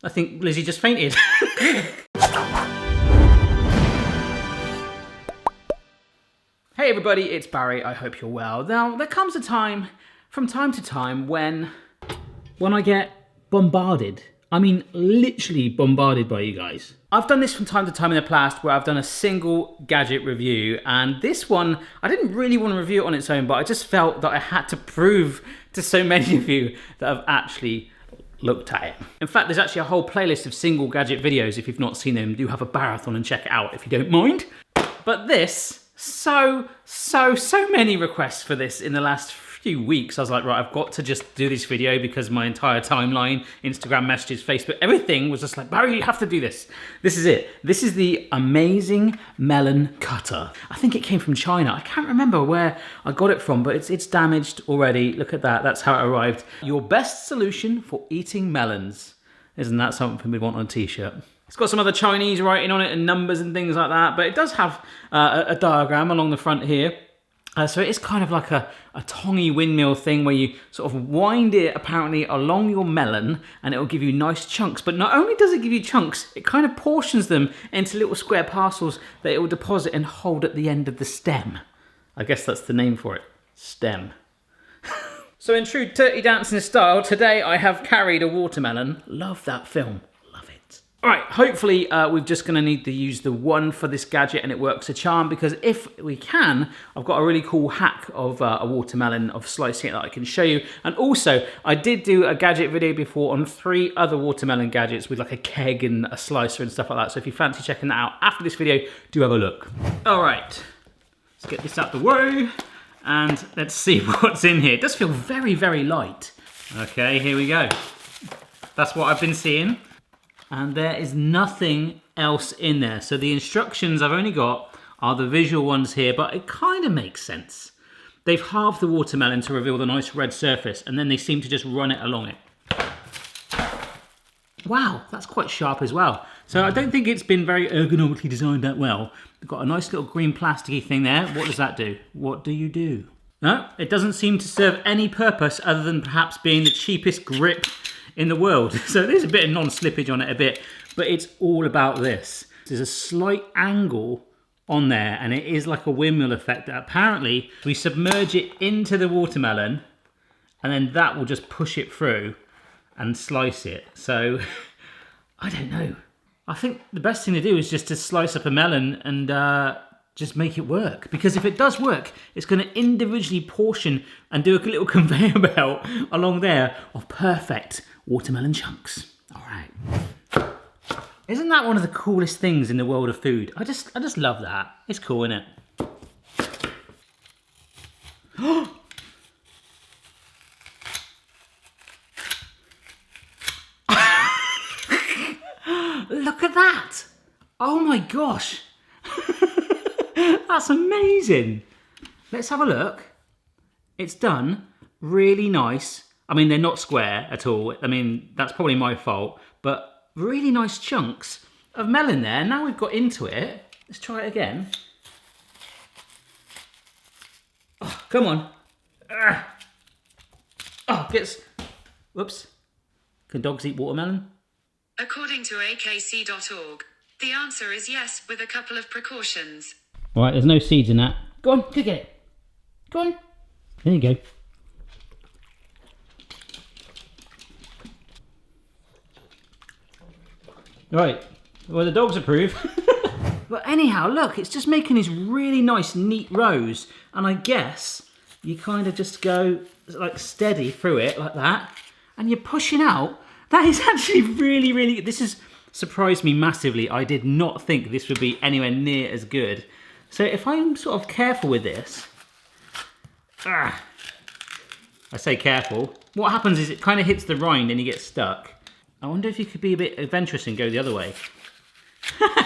I think Lizzie just fainted. Hey everybody, it's Barry. I hope you're well. Now, there comes a time, from time to time, when I get bombarded. I mean, literally bombarded by you guys. I've done this from time to time in the past where I've done a single gadget review, and this one, I didn't really want to review it on its own, but I just felt that I had to prove to so many of you that I've actually looked at it. In fact, there's actually a whole playlist of single gadget videos. If you've not seen them, do have a marathon and check it out if you don't mind. But this, so many requests for this in the last few weeks. I was like, right, I've got to just do this video because my entire timeline, Instagram messages, Facebook, everything was just like, Barry, you have to do this. This is it. This is the amazing melon cutter. I think it came from China. I can't remember where I got it from, but it's damaged already. Look at that. That's how it arrived. Your best solution for eating melons. Isn't that something we'd want on a t-shirt? It's got some other Chinese writing on it and numbers and things like that, but it does have a diagram along the front here. So it is kind of like a tongy windmill thing where you sort of wind it apparently along your melon and it will give you nice chunks. But not only does it give you chunks, it kind of portions them into little square parcels that it will deposit and hold at the end of the stem. I guess that's the name for it, stem. So in true Dirty Dancing style, today I have carried a watermelon. Love that film. All right, hopefully we're just gonna need to use the one for this gadget and it works a charm, because if we can, I've got a really cool hack of a watermelon, of slicing it that I can show you. And also, I did do a gadget video before on 3 other watermelon gadgets with like a keg and a slicer and stuff like that. So if you fancy checking that out after this video, do have a look. All right, let's get this out the way and let's see what's in here. It does feel very, very light. Okay, here we go. That's what I've been seeing. And there is nothing else in there. So the instructions I've only got are the visual ones here, but it kind of makes sense. They've halved the watermelon to reveal the nice red surface, and then they seem to just run it along it. Wow, that's quite sharp as well. So I don't think it's been very ergonomically designed that well. We've got a nice little green plasticky thing there. What does that do? What do you do? No, it doesn't seem to serve any purpose other than perhaps being the cheapest grip in the world. So there's a bit of non-slippage on it a bit, but it's all about this. There's a slight angle on there and it is like a windmill effect that apparently we submerge it into the watermelon and then that will just push it through and slice it. So I don't know. I think the best thing to do is just to slice up a melon and just make it work, because if it does work, it's going to individually portion and do a little conveyor belt along there of perfect watermelon chunks. All right. Isn't that one of the coolest things in the world of food? I just love that. It's cool, isn't it? Look at that. Oh my gosh. That's amazing. Let's have a look. It's done really nice. I mean, they're not square at all. I mean, that's probably my fault, but really nice chunks of melon there. Now we've got into it. Let's try it again. Oh, come on. Oh, whoops. Can dogs eat watermelon? According to akc.org, the answer is yes, with a couple of precautions. All right, there's no seeds in that. Go on, go get it. Go on. There you go. Right, well, the dogs approve. But anyhow, look, it's just making these really nice, neat rows. And I guess you kind of just go like steady through it like that. And you're pushing out. That is actually really, really, this has surprised me massively. I did not think this would be anywhere near as good. So if I'm sort of careful with this, I say careful, what happens is it kind of hits the rind and you get stuck. I wonder if you could be a bit adventurous and go the other way.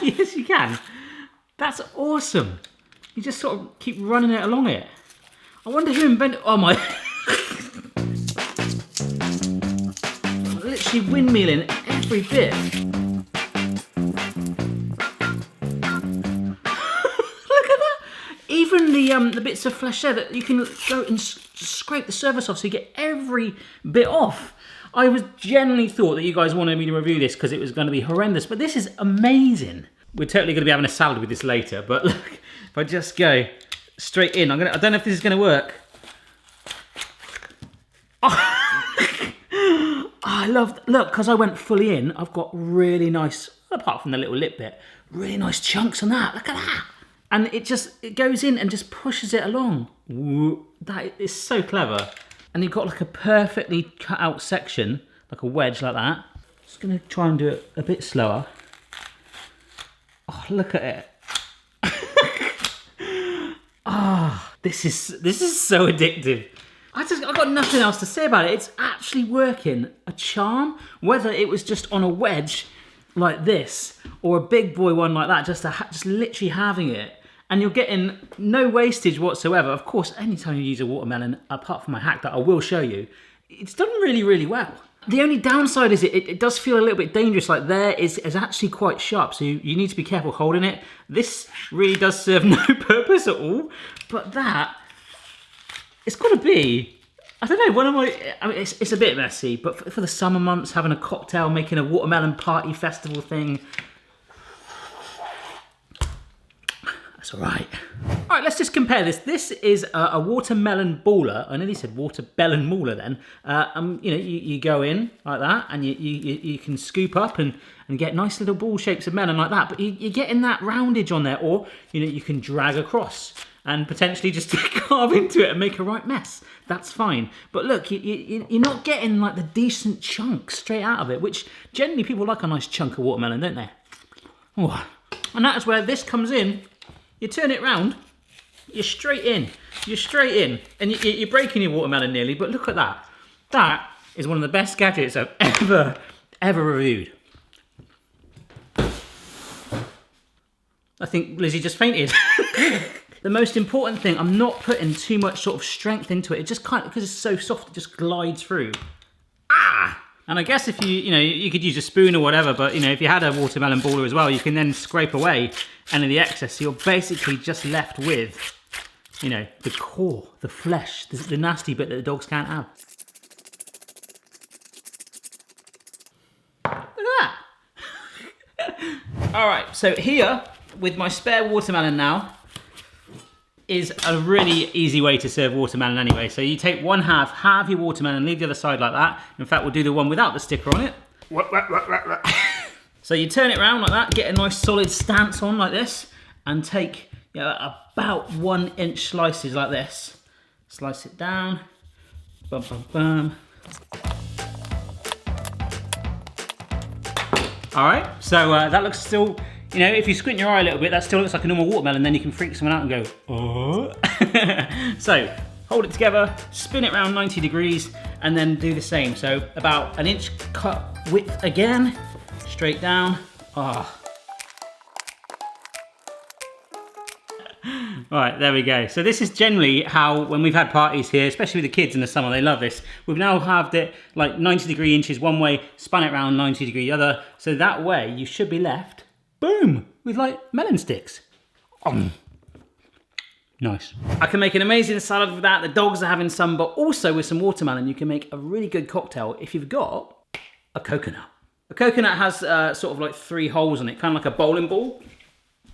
Yes, you can. That's awesome. You just sort of keep running it along it. I wonder who invented, oh my. Literally windmilling every bit. Look at that. Even even the bits of flesh there that you can go and scrape the surface off so you get every bit off. I was genuinely thought that you guys wanted me to review this because it was going to be horrendous, but this is amazing. We're totally going to be having a salad with this later, but look, if I just go straight in, I don't know if this is going to work. Oh, I love, look, because I went fully in, I've got really nice, apart from the little lip bit, really nice chunks on that. Look at that. And it goes in and just pushes it along. Woo, that is so clever. And you've got like a perfectly cut out section, like a wedge like that. Just gonna try and do it a bit slower. Oh, look at it. Ah, this is so addictive. I've got nothing else to say about it. It's actually working a charm. Whether it was just on a wedge like this or a big boy one like that, just literally having it. And you're getting no wastage whatsoever. Of course, anytime you use a watermelon, apart from my hack that I will show you, it's done really, really well. The only downside is it does feel a little bit dangerous. Like there is actually quite sharp, so you need to be careful holding it. This really does serve no purpose at all. But that, it's got to be, I don't know, I mean, it's a bit messy, but for the summer months, having a cocktail, making a watermelon party festival thing, that's all right. All right, let's just compare this. This is a watermelon baller. I nearly said waterbelon mauler then. You know, you go in like that, and you can scoop up and get nice little ball shapes of melon like that. But you're getting that roundage on there, or you know, you can drag across and potentially just carve into it and make a right mess. That's fine. But look, you're not getting like the decent chunk straight out of it, which generally people like a nice chunk of watermelon, don't they? Oh. And that is where this comes in. You turn it round, you're straight in, and you're breaking your watermelon nearly, but look at that. That is one of the best gadgets I've ever reviewed. I think Lizzie just fainted. The most important thing, I'm not putting too much sort of strength into it. It just kind of, because it's so soft, it just glides through. Ah! And I guess if you could use a spoon or whatever, but if you had a watermelon baller as well, you can then scrape away any of the excess. So you're basically just left with, the core, the flesh, the nasty bit that the dogs can't have. Look at that. All right, so here with my spare watermelon now is a really easy way to serve watermelon anyway. So you take one half your watermelon, leave the other side like that. In fact, we'll do the one without the sticker on it. So you turn it around like that, get a nice solid stance on like this, and take about 1 inch slices like this. Slice it down, bum, bum, bum. All right, so that looks still, if you squint your eye a little bit, that still looks like a normal watermelon, then you can freak someone out and go, oh. So, hold it together, spin it around 90 degrees, and then do the same. So, about 1 inch cut width again, straight down. Oh. All right, there we go. So this is generally how, when we've had parties here, especially with the kids in the summer, they love this. We've now halved it like 90 degree inches one way, spun it around 90 degree the other. So that way you should be left, boom, with like melon sticks. Nice. I can make an amazing salad with that. The dogs are having some, but also with some watermelon, you can make a really good cocktail if you've got a coconut. A coconut has sort of like 3 holes in it, kind of like a bowling ball.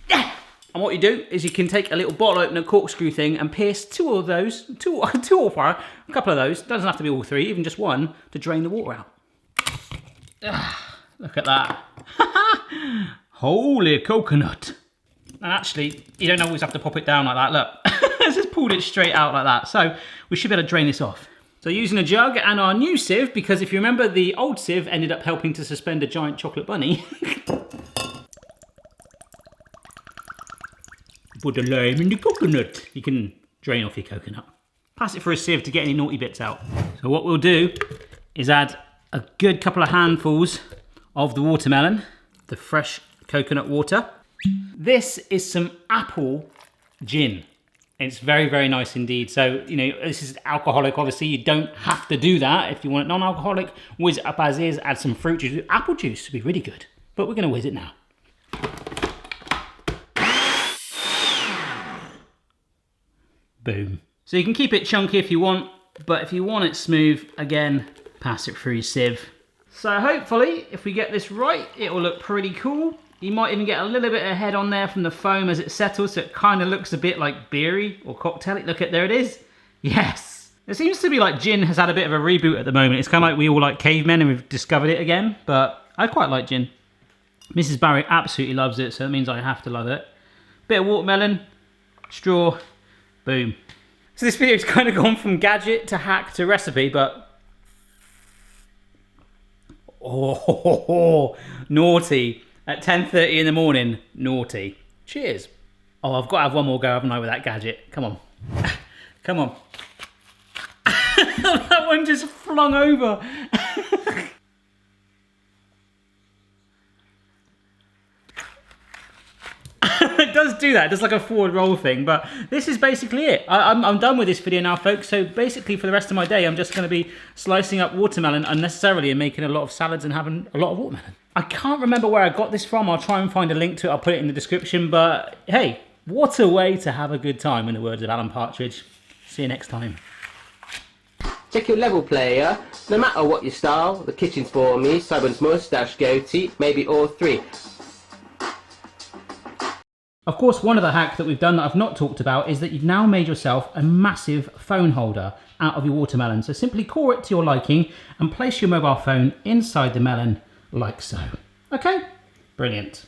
Yeah. And what you do is you can take a little bottle opener corkscrew thing and pierce 2 of those, two or 4, a couple of those, doesn't have to be all 3, even just 1, to drain the water out. Look at that. Holy coconut. And actually, you don't always have to pop it down like that, look. It's just pulled it straight out like that. So we should be able to drain this off. So using a jug and our new sieve, because if you remember, the old sieve ended up helping to suspend a giant chocolate bunny. Put the lime in the coconut. You can drain off your coconut. Pass it for a sieve to get any naughty bits out. So what we'll do is add a good couple of handfuls of the watermelon, the fresh coconut water. This is some apple gin. It's very, very nice indeed. So, this is alcoholic, obviously. You don't have to do that. If you want it non-alcoholic, whiz it up as is, add some fruit juice. Apple juice would be really good. But we're going to whiz it now. Boom. So you can keep it chunky if you want, but if you want it smooth, again, pass it through your sieve. So hopefully, if we get this right, it will look pretty cool. You might even get a little bit of head on there from the foam as it settles, so it kind of looks a bit like beery or cocktail. Look at, there it is. Yes. It seems to be like gin has had a bit of a reboot at the moment. It's kind of like we all like cavemen and we've discovered it again, but I quite like gin. Mrs. Barry absolutely loves it, so that means I have to love it. Bit of watermelon, straw, boom. So this video's kind of gone from gadget to hack to recipe, but... Oh, naughty. At 10:30 in the morning, naughty. Cheers. Oh, I've got to have one more go, haven't I, with that gadget? Come on. Come on. That one just flung over. It does do that. It does like a forward roll thing, but this is basically it. I'm done with this video now, folks. So basically for the rest of my day, I'm just going to be slicing up watermelon unnecessarily and making a lot of salads and having a lot of watermelon. I can't remember where I got this from. I'll try and find a link to it. I'll put it in the description. But hey, what a way to have a good time, in the words of Alan Partridge. See you next time. Check your level, player. No matter what your style, the kitchen's for me. Simon's moustache, goatee, maybe all three. Of course, one of the hacks that we've done that I've not talked about is that you've now made yourself a massive phone holder out of your watermelon. So simply core it to your liking and place your mobile phone inside the melon like so. Okay? Brilliant.